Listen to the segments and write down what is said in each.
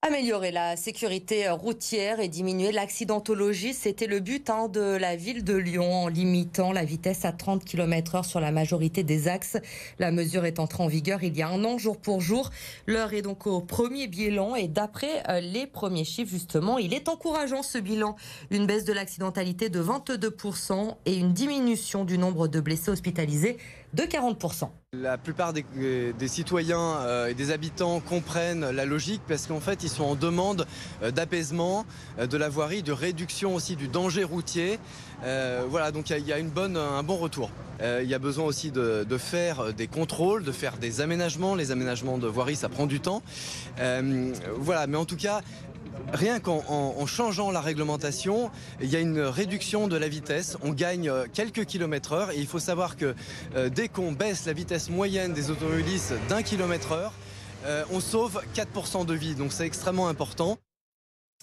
Améliorer la sécurité routière et diminuer l'accidentologie, c'était le but de la ville de Lyon en limitant la vitesse à 30 km/h sur la majorité des axes. La mesure est entrée en vigueur il y a un an, jour pour jour. L'heure est donc au premier bilan et d'après les premiers chiffres, justement, il est encourageant ce bilan. Une baisse de l'accidentalité de 22% et une diminution du nombre de blessés hospitalisés de 40%. La plupart des citoyens et des habitants comprennent la logique parce qu'en fait ils sont en demande d'apaisement de la voirie, de réduction aussi du danger routier. Voilà, donc il y a un bon retour. Il y a besoin aussi de faire des contrôles, de faire des aménagements. Les aménagements de voirie, ça prend du temps. Voilà, mais en tout cas, rien qu'en changeant la réglementation, il y a une réduction de la vitesse. On gagne quelques kilomètres/heure et il faut savoir que dès qu'on baisse la vitesse moyenne des automobilistes d'1 km/heure, on sauve 4% de vies. Donc c'est extrêmement important.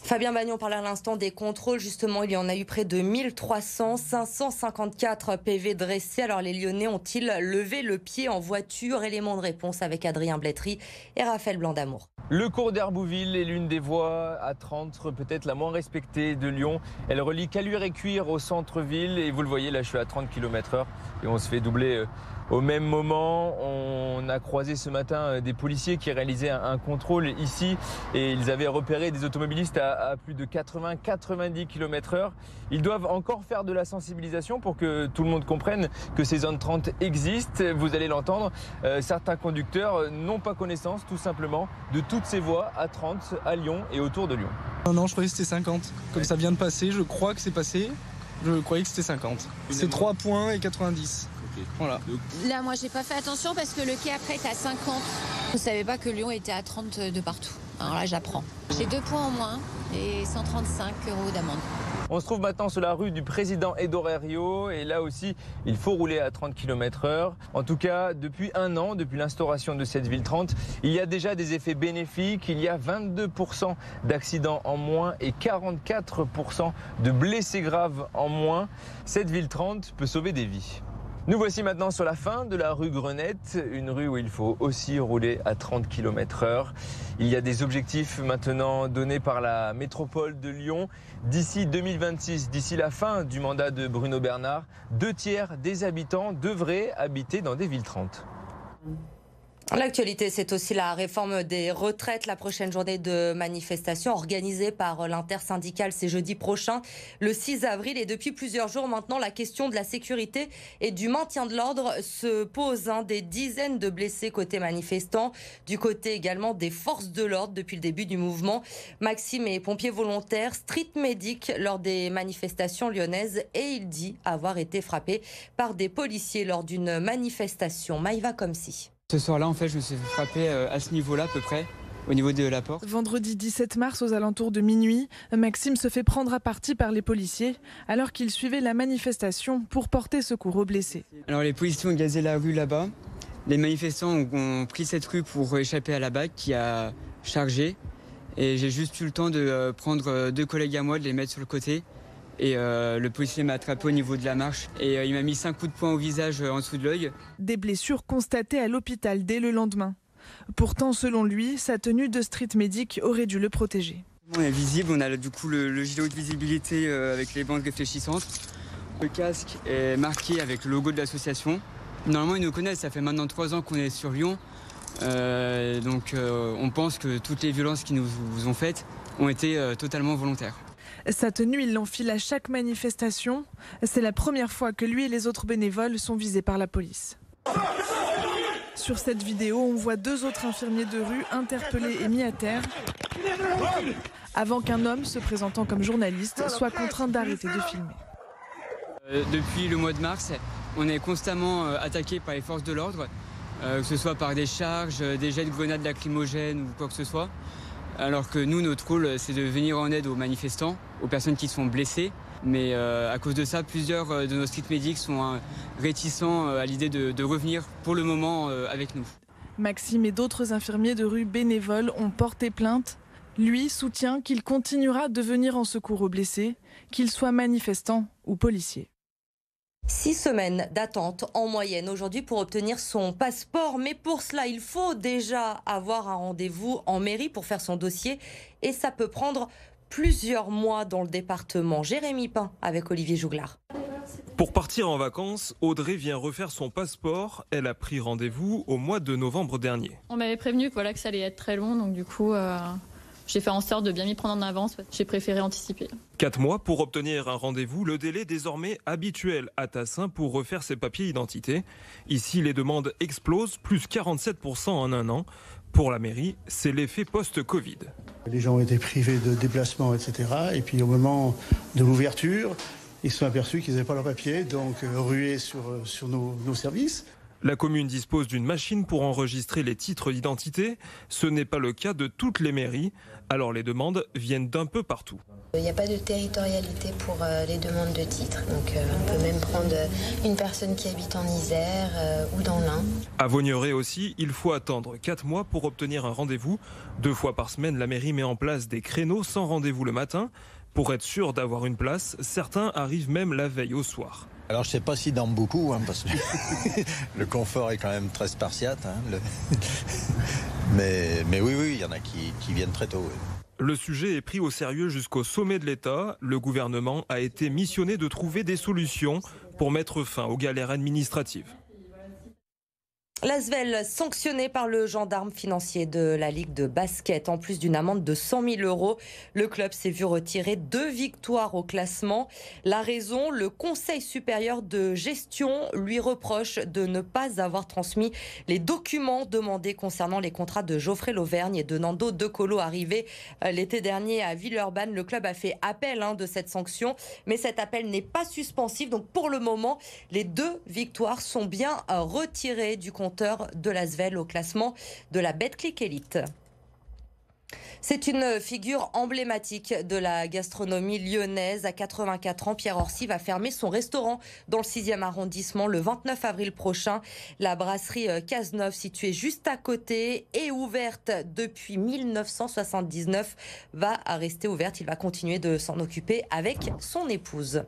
Fabien Bagnon parlait à l'instant des contrôles. Justement, il y en a eu près de 1300, 554 PV dressés. Alors les Lyonnais ont-ils levé le pied en voiture? Élément de réponse avec Adrien Blétry et Raphaël Blanc-d'Amour. Le cours d'Herbouville est l'une des voies à 30, peut-être la moins respectée de Lyon. Elle relie Caluire et Cuire au centre-ville et vous le voyez, là je suis à 30 km/h et on se fait doubler au même moment. On a croisé ce matin des policiers qui réalisaient un contrôle ici et ils avaient repéré des automobilistes à plus de 80-90 km/h. Ils doivent encore faire de la sensibilisation pour que tout le monde comprenne que ces zones 30 existent. Vous allez l'entendre, certains conducteurs n'ont pas connaissance tout simplement de toutes ces voies à 30 à Lyon et autour de Lyon. Non, je croyais que c'était 50. Comme ça vient de passer, je crois que c'est passé. Je croyais que c'était 50. C'est 3 points et 90. Okay. Voilà. Là, moi, j'ai pas fait attention parce que le quai après est à 50. Je savais pas que Lyon était à 30 de partout. Alors là, j'apprends. J'ai 2 points en moins et 135 € d'amende. On se trouve maintenant sur la rue du président Edo Herriot et là aussi, il faut rouler à 30 km/h. En tout cas, depuis un an, depuis l'instauration de cette ville 30, il y a déjà des effets bénéfiques. Il y a 22% d'accidents en moins et 44% de blessés graves en moins. Cette ville 30 peut sauver des vies. Nous voici maintenant sur la fin de la rue Grenette, une rue où il faut aussi rouler à 30 km/h. Il y a des objectifs maintenant donnés par la métropole de Lyon. D'ici 2026, d'ici la fin du mandat de Bruno Bernard, 2/3 des habitants devraient habiter dans des villes 30. L'actualité, c'est aussi la réforme des retraites. La prochaine journée de manifestation organisée par l'intersyndicale, c'est jeudi prochain, le 6 avril. Et depuis plusieurs jours maintenant, la question de la sécurité et du maintien de l'ordre se pose. Des dizaines de blessés côté manifestants, du côté également des forces de l'ordre depuis le début du mouvement. Maxime est pompier volontaire, street medic lors des manifestations lyonnaises et il dit avoir été frappé par des policiers lors d'une manifestation. Maïva Komsi. Ce soir-là, en fait, je me suis fait frapper à ce niveau-là, à peu près, au niveau de la porte. Vendredi 17 mars, aux alentours de minuit, Maxime se fait prendre à partie par les policiers alors qu'il suivait la manifestation pour porter secours aux blessés. Alors, les policiers ont gazé la rue là-bas. Les manifestants ont pris cette rue pour échapper à la BAC qui a chargé. Et j'ai juste eu le temps de prendre 2 collègues à moi, de les mettre sur le côté. Et le policier m'a attrapé au niveau de la marche et il m'a mis 5 coups de poing au visage en dessous de l'œil. Des blessures constatées à l'hôpital dès le lendemain. Pourtant, selon lui, sa tenue de street medic aurait dû le protéger. On est visible, on a du coup le gilet haute visibilité avec les bandes réfléchissantes. Le casque est marqué avec le logo de l'association. Normalement, ils nous connaissent, ça fait maintenant 3 ans qu'on est sur Lyon. Donc on pense que toutes les violences qu'ils nous ont faites ont été totalement volontaires. Sa tenue, il l'enfile à chaque manifestation. C'est la première fois que lui et les autres bénévoles sont visés par la police. Sur cette vidéo, on voit 2 autres infirmiers de rue interpellés et mis à terre avant qu'un homme se présentant comme journaliste soit contraint d'arrêter de filmer. Depuis le mois de mars, on est constamment attaqué par les forces de l'ordre, que ce soit par des charges, des jets de grenades lacrymogènes ou quoi que ce soit. Alors que nous, notre rôle, c'est de venir en aide aux manifestants, aux personnes qui sont blessées. Mais à cause de ça, plusieurs de nos street medics sont réticents à l'idée de revenir pour le moment avec nous. Maxime et d'autres infirmiers de rue bénévoles ont porté plainte. Lui soutient qu'il continuera de venir en secours aux blessés, qu'ils soient manifestants ou policiers. 6 semaines d'attente en moyenne aujourd'hui pour obtenir son passeport. Mais pour cela, il faut déjà avoir un rendez-vous en mairie pour faire son dossier. Et ça peut prendre plusieurs mois dans le département. Jérémy Pain avec Olivier Jouglard. Pour partir en vacances, Audrey vient refaire son passeport. Elle a pris rendez-vous au mois de novembre dernier. On m'avait prévenu que ça allait être très long, donc du coup, j'ai fait en sorte de bien m'y prendre en avance. J'ai préféré anticiper. 4 mois pour obtenir un rendez-vous, le délai désormais habituel à Tassin pour refaire ses papiers d'identité. Ici, les demandes explosent, plus 47% en un an. Pour la mairie, c'est l'effet post-Covid. Les gens ont été privés de déplacements, etc. Et puis au moment de l'ouverture, ils se sont aperçus qu'ils n'avaient pas leurs papiers, donc rués sur nos services. La commune dispose d'une machine pour enregistrer les titres d'identité. Ce n'est pas le cas de toutes les mairies. Alors les demandes viennent d'un peu partout. Il n'y a pas de territorialité pour les demandes de titres. Donc on peut même prendre une personne qui habite en Isère ou dans l'Ain. À Vaugneray aussi, il faut attendre 4 mois pour obtenir un rendez-vous. 2 fois par semaine, la mairie met en place des créneaux sans rendez-vous le matin. Pour être sûr d'avoir une place, certains arrivent même la veille au soir. Alors je ne sais pas s'ils dorment beaucoup, parce que le confort est quand même très spartiate. Mais oui, il y en a qui viennent très tôt. Oui. Le sujet est pris au sérieux jusqu'au sommet de l'État. Le gouvernement a été missionné de trouver des solutions pour mettre fin aux galères administratives. L'Asvel sanctionné par le gendarme financier de la Ligue de basket. En plus d'une amende de 100 000 €, le club s'est vu retirer 2 victoires au classement. La raison, le Conseil supérieur de gestion lui reproche de ne pas avoir transmis les documents demandés concernant les contrats de Geoffrey Lauvergne et de Nando De Colo arrivés l'été dernier à Villeurbanne. Le club a fait appel de cette sanction, mais cet appel n'est pas suspensif. Donc pour le moment, les 2 victoires sont bien retirées du compte de l'Asvel au classement de la Betclic Elite. C'est une figure emblématique de la gastronomie lyonnaise. À 84 ans, Pierre Orsi va fermer son restaurant dans le 6e arrondissement le 29 avril prochain. La brasserie Cazeneuve, située juste à côté et ouverte depuis 1979, va rester ouverte. Il va continuer de s'en occuper avec son épouse.